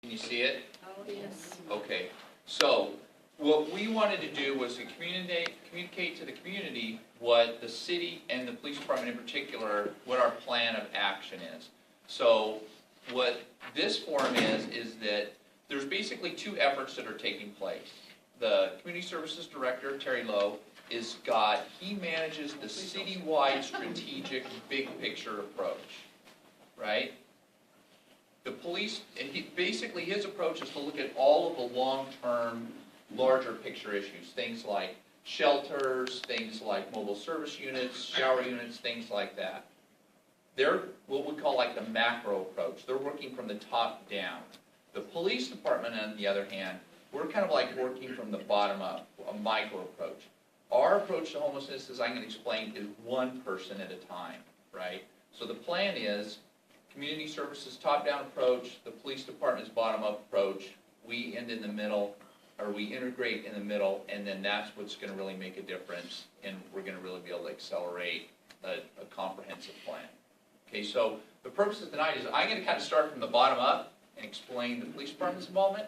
Can you see it? Oh, yes. Okay. So what we wanted to do was to communicate to the community what the city and the police department in particular, what our plan of action is. So what this forum is that there's basically two efforts that are taking place. The Community Services Director, Terry Lowe, he manages the citywide strategic big picture approach, right? The police, and basically his approach is to look at all of the long-term, larger picture issues, things like shelters, things like mobile service units, shower units, things like that. They're what we call like the macro approach. They're working from the top down. The police department, on the other hand, we're kind of like working from the bottom up, a micro approach. Our approach to homelessness, as I'm going to explain, is one person at a time, right? So the plan is community services top-down approach, the police department's bottom-up approach, we end in the middle, or we integrate in the middle, and then that's what's going to really make a difference, and we're going to really be able to accelerate a comprehensive plan. Okay, so the purpose of tonight is I'm going to kind of start from the bottom up and explain the police department's involvement,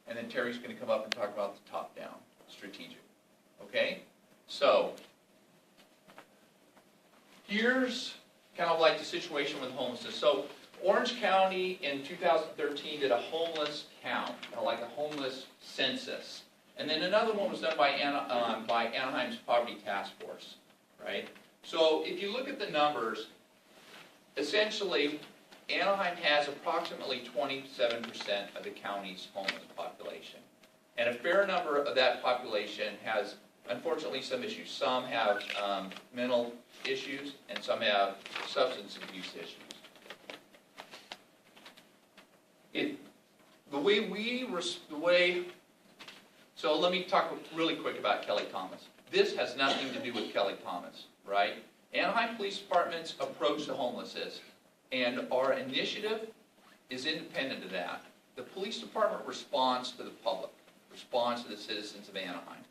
and then Terry's going to come up and talk about the top-down, strategic. Okay? So, here's kind of like the situation with homelessness. So, Orange County in 2013 did a homeless count, like a homeless census. And then another one was done by Anaheim's Poverty Task Force, right? So, if you look at the numbers, essentially, Anaheim has approximately 27% of the county's homeless population. And a fair number of that population has, unfortunately, some issues. Some have mental issues, and some have substance abuse issues. So let me talk really quick about Kelly Thomas. This has nothing to do with Kelly Thomas, right? Anaheim Police Department's approach to homelessness and our initiative is independent of that. The police department responds to the public, responds to the citizens of Anaheim.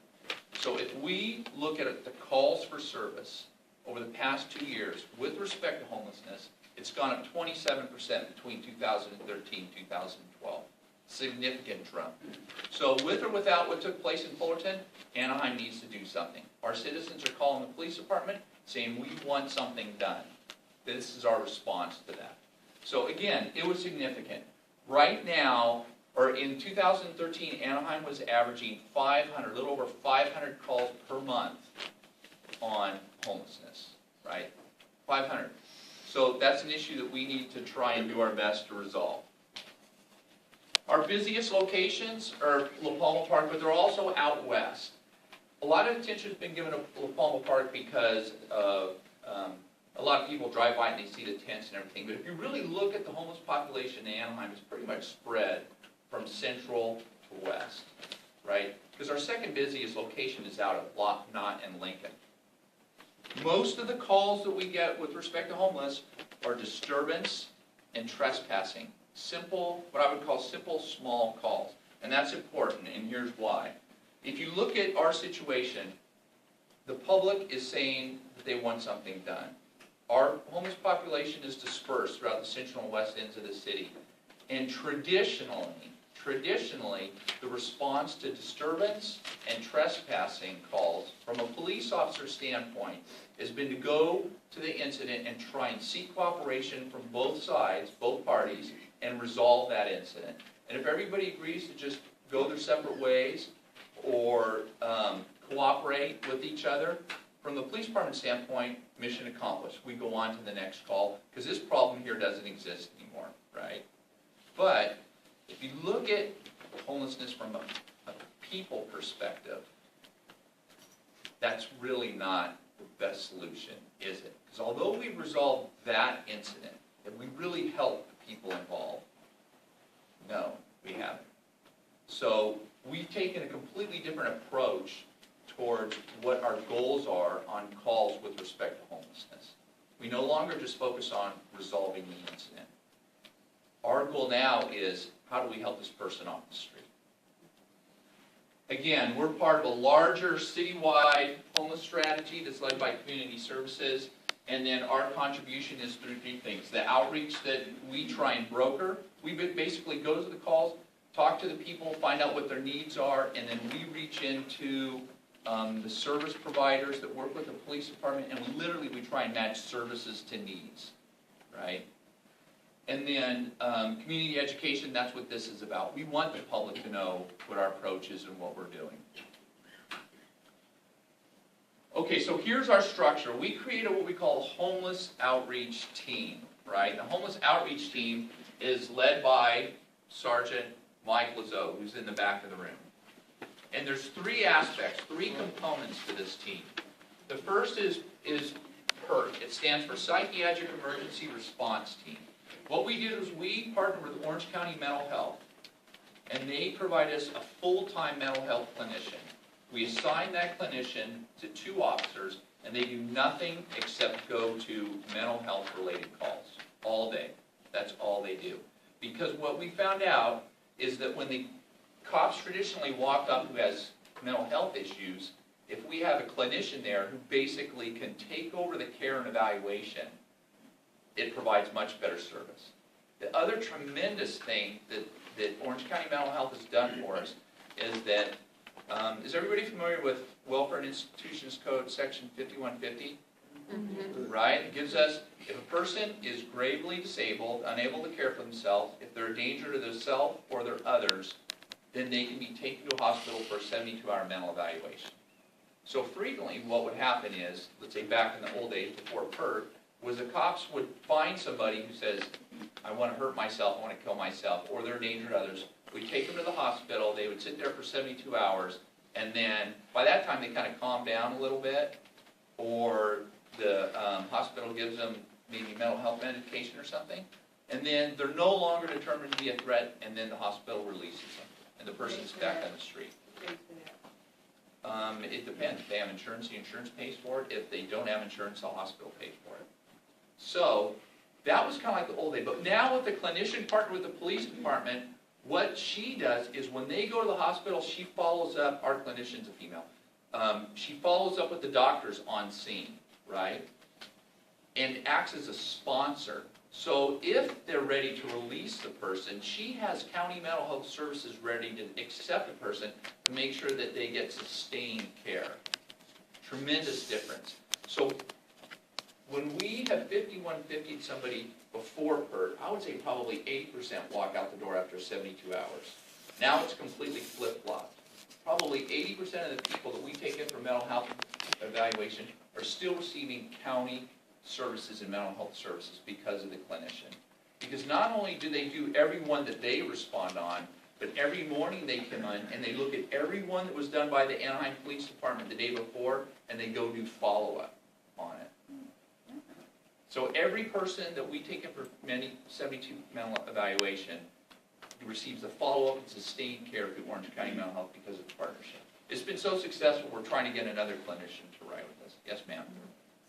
So if we look at the calls for service over the past 2 years with respect to homelessness, it's gone up 27% between 2013 and 2012. Significant drop. So with or without what took place in Fullerton, Anaheim needs to do something. Our citizens are calling the police department saying we want something done. This is our response to that. So again, it was significant. Right now, or in 2013, Anaheim was averaging a little over 500 calls per month on homelessness, right? 500. So that's an issue that we need to try and do our best to resolve. Our busiest locations are La Palma Park, but they're also out west. A lot of attention has been given to La Palma Park because of a lot of people drive by and they see the tents and everything. But if you really look at the homeless population in Anaheim, it's pretty much spread from central to west, right? Because our second busiest location is out at Block Knott and Lincoln. Most of the calls that we get with respect to homeless are disturbance and trespassing. Simple, what I would call simple, small calls. And that's important, and here's why. If you look at our situation, the public is saying that they want something done. Our homeless population is dispersed throughout the central and west ends of the city. And traditionally, the response to disturbance and trespassing calls from a police officer standpoint has been to go to the incident and try and seek cooperation from both sides, both parties, and resolve that incident. And if everybody agrees to just go their separate ways or cooperate with each other, from the police department standpoint, mission accomplished. We go on to the next call because this problem here doesn't exist anymore, right? But if you look at homelessness from a people perspective, that's really not the best solution, is it? Because although we resolved that incident, have we really helped the people involved? No, we haven't. So we've taken a completely different approach towards what our goals are on calls with respect to homelessness. We no longer just focus on resolving the incident. Our goal now is, how do we help this person off the street? Again, we're part of a larger citywide homeless strategy that's led by Community Services, and then our contribution is through three things. The outreach that we try and broker We basically go to the calls, talk to the people, find out what their needs are, and then we reach into the service providers that work with the police department, and we try and match services to needs, right? And then community education, that's what this is about. We want the public to know what our approach is and what we're doing. Okay, so here's our structure. We created what we call a homeless outreach team, right? The homeless outreach team is led by Sergeant Mike Lazo, who's in the back of the room. And there's three aspects, three components to this team. The first is PERT. It stands for Psychiatric Emergency Response Team. What we did is we partnered with Orange County Mental Health, and they provide us a full-time mental health clinician. We assign that clinician to 2 officers, and they do nothing except go to mental health related calls all day. That's all they do. Because what we found out is that when the cops traditionally walk up who has mental health issues, if we have a clinician there who basically can take over the care and evaluation, it provides much better service. The other tremendous thing that Orange County Mental Health has done for us is that, is everybody familiar with Welfare and Institutions Code section 5150? Mm-hmm. Right? It gives us, if a person is gravely disabled, unable to care for themselves, if they're a danger to themselves or their others, then they can be taken to a hospital for a 72-hour mental evaluation. So frequently what would happen is, let's say back in the old days before PERT, was the cops would find somebody who says, I want to hurt myself, I want to kill myself, or they're a danger to others. We'd take them to the hospital, they would sit there for 72 hours, and then by that time they kind of calm down a little bit, or the hospital gives them maybe mental health medication or something, and then they're no longer determined to be a threat, and then the hospital releases them, and the person's back on the street. It depends. If they have insurance, the insurance pays for it. If they don't have insurance, the hospital pays for it. So that was kind of like the old day. But now with the clinician partner with the police department, what she does is when they go to the hospital, she follows up, our clinician's a female, she follows up with the doctors on scene, right? And acts as a sponsor. So if they're ready to release the person, she has county mental health services ready to accept the person to make sure that they get sustained care. Tremendous difference. So when we have 5150'd somebody before PERT, I would say probably 80% walk out the door after 72 hours. Now it's completely flip-flopped. Probably 80% of the people that we take in for mental health evaluation are still receiving county services and mental health services because of the clinician. Because not only do they do every one that they respond on, but every morning they come in and they look at every one that was done by the Anaheim Police Department the day before, and they go do follow-up on it. So every person that we take in for 72 mental evaluation receives a follow-up and sustained care through Orange County Mental Health because of the partnership. It's been so successful, we're trying to get another clinician to ride with us. Yes, ma'am?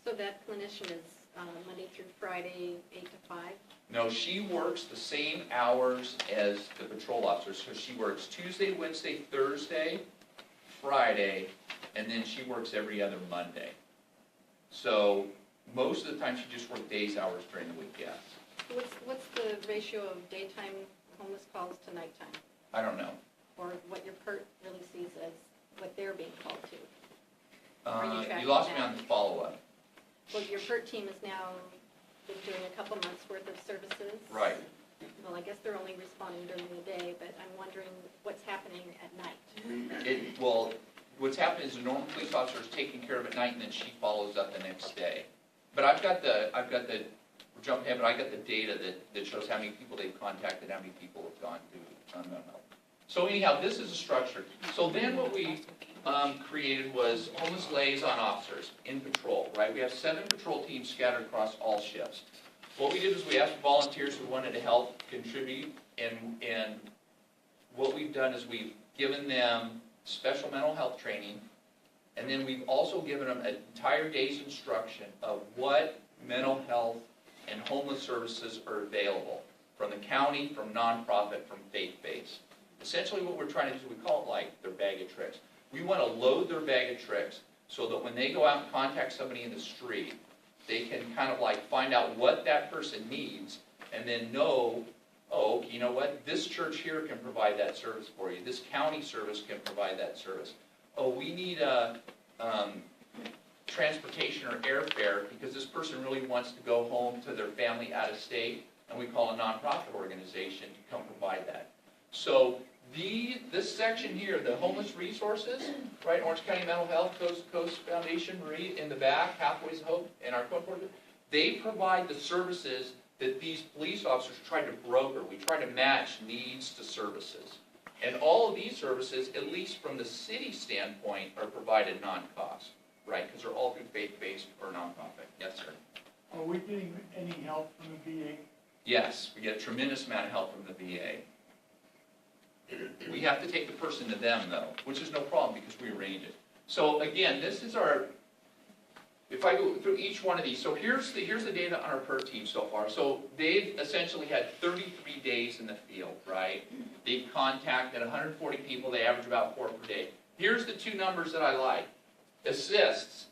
So that clinician is Monday through Friday, 8 to 5? No, she works the same hours as the patrol officers. So she works Tuesday, Wednesday, Thursday, Friday, and then she works every other Monday. So most of the time she just works days hours during the week, yes. What's the ratio of daytime homeless calls to nighttime? I don't know. Or what your PERT really sees as what they're being called to? You lost me on the follow-up. Well, your PERT team is now doing a couple months worth of services. Right. Well, I guess they're only responding during the day, but I'm wondering what's happening at night. Well, what's happening is the normal police officer is taking care of it at night, and then she follows up the next day. But I've got the jump ahead, but I got the data that shows how many people they've contacted, how many people have gone to mental health. So anyhow, this is a structure. So then what we created was homeless liaison officers in patrol, right? We have 7 patrol teams scattered across all shifts. What we did is we asked volunteers who wanted to help contribute, and what we've done is we've given them special mental health training, and then we've also given them an entire day's instruction of what mental health and homeless services are available from the county, from nonprofit, from faith-based. Essentially what we're trying to do is we call it like their bag of tricks. We want to load their bag of tricks so that when they go out and contact somebody in the street, they can kind of like find out what that person needs and then know, oh, okay, you know what, this church here can provide that service for you, this county service can provide that service. Oh, we need a transportation or airfare because this person really wants to go home to their family out of state, and we call a nonprofit organization to come provide that. So this section here, the homeless resources, right, Orange County Mental Health, Coast Foundation, Marie, in the back, Pathways of Hope, and our code enforcement, they provide the services that these police officers try to broker. We try to match needs to services. And all of these services, at least from the city standpoint, are provided non-cost, right? Because they're all through faith-based or nonprofit. Yes, sir? Are we getting any help from the VA? Yes, we get a tremendous amount of help from the VA. We have to take the person to them, though, which is no problem because we arrange it. So again, this is our, if I go through each one of these, so here's the data on our PERT team so far. So they've essentially had 33 days in the field, right? They've contacted 140 people, they average about 4 per day. Here's the two numbers that I like. Assists,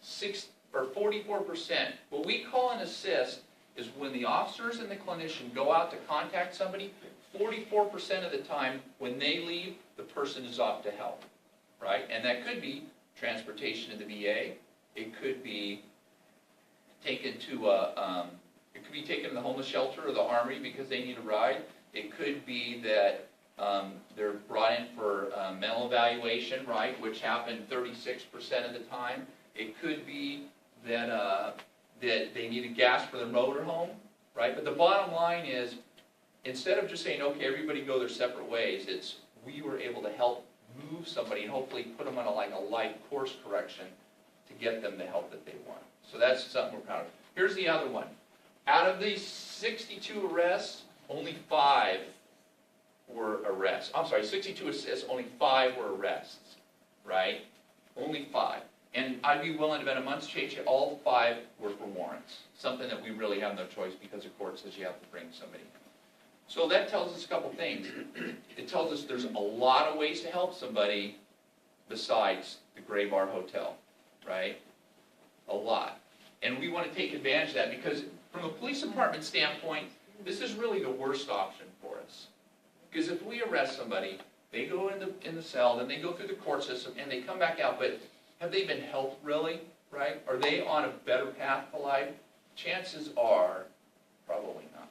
44%. What we call an assist is when the officers and the clinician go out to contact somebody, 44% of the time when they leave, the person is off to help, right? And that could be transportation to the VA. It could be taken to the homeless shelter or the armory because they need a ride. It could be that they're brought in for mental evaluation, right, which happened 36% of the time. It could be that that they need a gas for their motorhome, right? But the bottom line is, instead of just saying, okay, everybody go their separate ways, it's we were able to help move somebody and hopefully put them on a life course correction to get them the help that they want. So that's something we're proud of. Here's the other one. Out of these 62 arrests, only 5 were arrests. I'm sorry, 62 assists, only 5 were arrests, right? Only 5. And I'd be willing to bet a month's change, all 5 were for warrants. Something that we really have no choice because the court says you have to bring somebody. So that tells us a couple things. It tells us there's a lot of ways to help somebody besides the Gray Bar Hotel, right? A lot. And we want to take advantage of that because from a police department standpoint, this is really the worst option for us. Because if we arrest somebody, they go in the cell, then they go through the court system, and they come back out, but have they been helped really, right? Are they on a better path to life? Chances are probably not.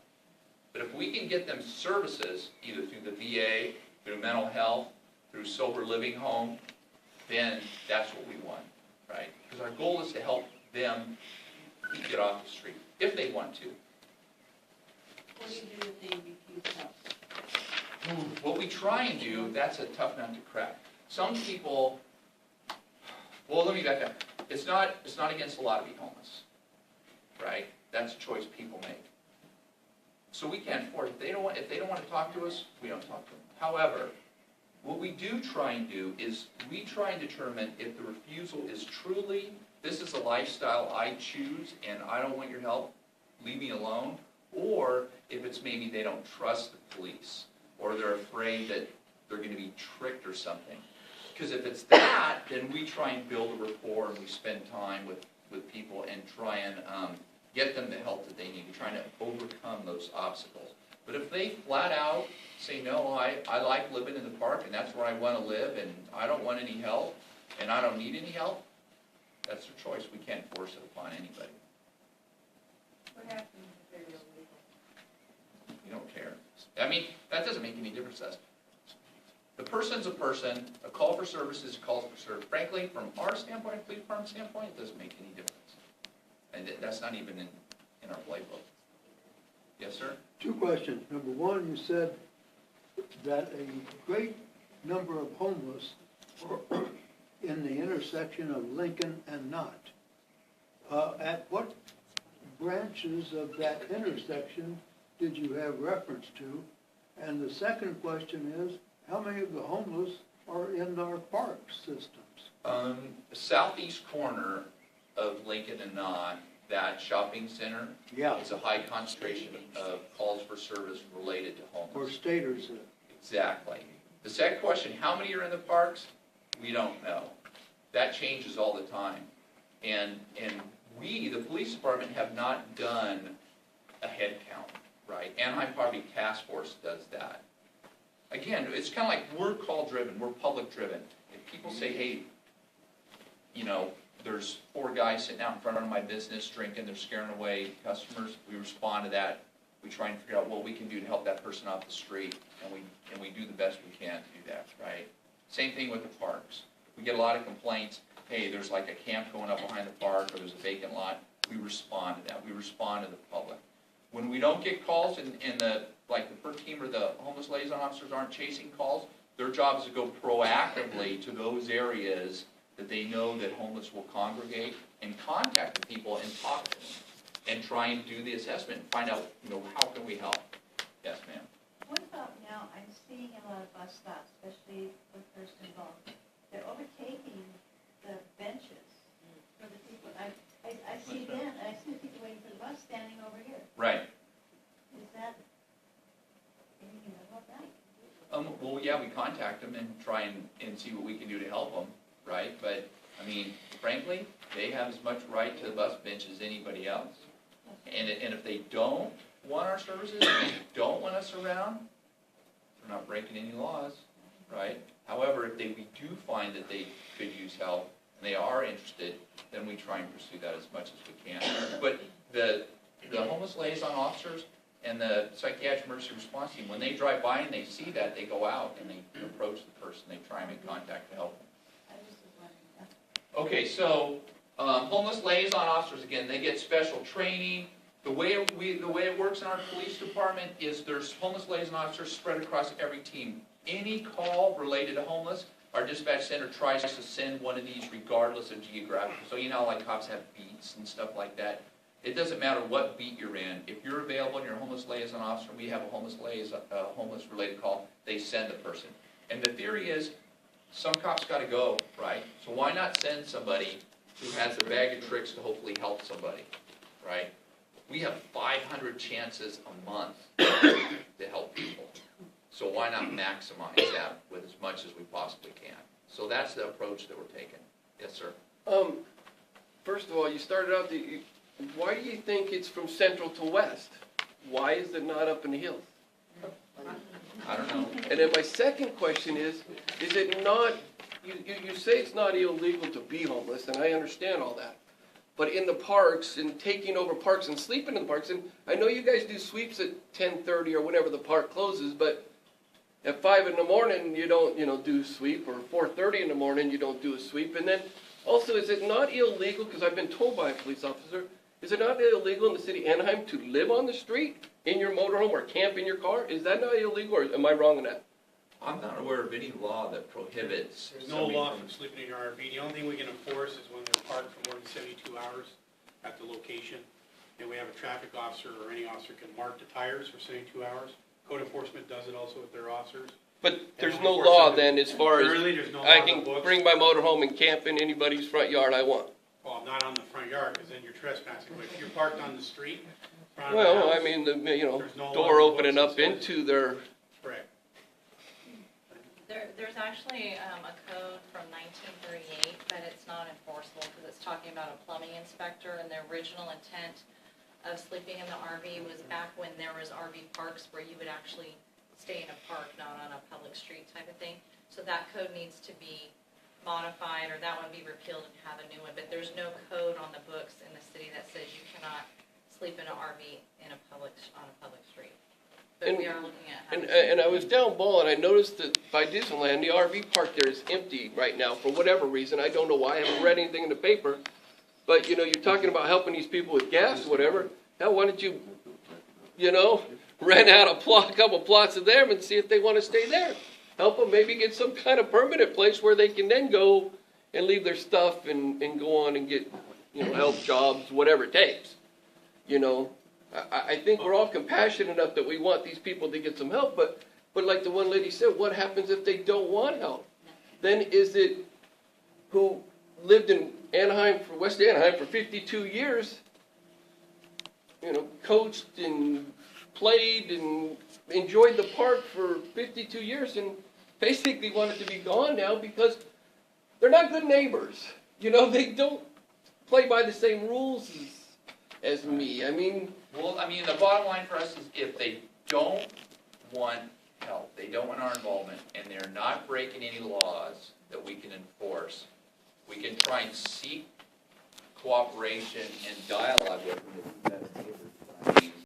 But if we can get them services, either through the VA, through mental health, through sober living home, then that's what we want, right? Because our goal is to help them get off the street, if they want to. What do you do if they refuse help? What we try and do, that's a tough nut to crack. Some people, well, let me back up. It's not against the law to be homeless, right? That's a choice people make. So we can't force it. If they don't want to talk to us, we don't talk to them. However, what we do try and do is we try and determine if the refusal is truly, this is a lifestyle I choose and I don't want your help, leave me alone, or if it's maybe they don't trust the police or they're afraid that they're going to be tricked or something. Because if it's that, then we try and build a rapport and we spend time with people and try and get them the help that they need. We're trying to overcome those obstacles. But if they flat out say, no, I like living in the park and that's where I want to live and I don't want any help and I don't need any help, that's their choice. We can't force it upon anybody. What happens if they're illegal? We don't care. I mean, that doesn't make any difference to us. The person's a person. A call for service is a call for service. Frankly, from our standpoint, police department standpoint, it doesn't make any difference. And that's not even in our playbook. Yes, sir? 2 questions. Number 1, you said that a great number of homeless are in the intersection of Lincoln and Knott. At what branches of that intersection did you have reference to? And the second question is, how many of the homeless are in our park systems? Southeast corner of Lincoln and Knott, that shopping center, Yeah. it's a high concentration of calls for service related to Or homeless. staters? Exactly. The second question, how many are in the parks? We don't know. That changes all the time. And we, the police department, have not done a head count, right? Anaheim Poverty Task Force does that. Again, it's kind of like we're call-driven, we're public-driven. If people say, hey, you know, there's 4 guys sitting out in front of my business drinking, they're scaring away customers, we respond to that. We try and figure out what we can do to help that person off the street, and we do the best we can to do that, right? Same thing with the parks. We get a lot of complaints, hey, there's like a camp going up behind the park, or there's a vacant lot. We respond to that. We respond to the public. When we don't get calls, and the PERT team or the homeless liaison officers aren't chasing calls, their job is to go proactively to those areas that they know that homeless will congregate, and contact the people and talk to them, and try and do the assessment and find out, you know, how can we help? Yes, ma'am. What about now, I'm seeing a lot of bus stops, especially with first involved, they're overtaking the benches for the people. I see them, and I see the people waiting for the bus standing over here. Right. Is that, anything you know about that? Well, yeah, we contact them and try and see what we can do to help them, right? But, I mean, frankly, they have as much right to the bus bench as anybody else. And if they don't want our services, if they don't want us around, they're not breaking any laws, right? However, if we do find that they could use help, and they are interested, then we try and pursue that as much as we can. But the homeless liaison officers and the psychiatric emergency response team, when they drive by and they see that, they go out and they approach the person, they try and make contact to help them. I was just wondering. Okay, so homeless liaison officers, again, they get special training. The way it works in our police department is there's homeless liaison officers spread across every team. Any call related to homeless, our dispatch center tries to send one of these regardless of geographic. So you know, like cops have beats and stuff like that. It doesn't matter what beat you're in. If you're available and you're a homeless liaison officer, we have a homeless related call, they send the person. And the theory is, some cops got to go, right? So why not send somebody who has a bag of tricks to hopefully help somebody, right? We have 500 chances a month to help people. So why not maximize that with as much as we possibly can? So that's the approach that we're taking. Yes, sir. First of all, you started out, why do you think it's from central to west? Why is it not up in the hills? I don't know. And then my second question is it not, you say it's not illegal to be homeless, and I understand all that. But in the parks and taking over parks and sleeping in the parks, and I know you guys do sweeps at 10:30 or whenever the park closes, but at 5 in the morning you don't, do a sweep, or 4:30 in the morning you don't do a sweep. And then also, is it not illegal, because I've been told by a police officer, is it not illegal in the city of Anaheim to live on the street in your motorhome or camp in your car? Is that not illegal, or am I wrong in that? I'm not aware of any law that prohibits. There's no law from sleeping in your RV. The only thing we can enforce is when they're parked for more than 72 hours at the location. And we have a traffic officer, or any officer can mark the tires for 72 hours. Code enforcement does it also with their officers. But there's no law then as far as Currently, there's no law I in the can books. bring my motorhome and camp in anybody's front yard I want. Well, not on the front yard, because then you're trespassing. But if you're parked on the street, in front of the Well, house, I mean, there's no law door in the opening books up that says- into their, correct. There's actually a code from 1938, but it's not enforceable because it's talking about a plumbing inspector, and the original intent of sleeping in the RV was back when there was RV parks where you would actually stay in a park, not on a public street type of thing. So that code needs to be modified, or that one be repealed and have a new one. But there's no code on the books in the city that says you cannot sleep in an RV on a public street. But And- we are looking at how and I was down Ball and I noticed that by Disneyland, the RV park there is empty right now for whatever reason. I don't know why. I haven't read anything in the paper. But, you're talking about helping these people with gas or whatever. Hell, why don't you, rent out a couple plots of them and see if they want to stay there? Help them maybe get some kind of permanent place where they can then go and leave their stuff and go on and get, help, jobs, whatever it takes. I think we're all compassionate enough that we want these people to get some help, but like the one lady said, what happens if they don't want help? Then is it who lived in West Anaheim for 52 years, coached and played and enjoyed the park for 52 years and basically wanted to be gone now because they're not good neighbors. They don't play by the same rules as me. I mean, Well, I mean, the bottom line for us is if they don't want help, they don't want our involvement, and they're not breaking any laws that we can enforce, we can try and seek cooperation and dialogue with them.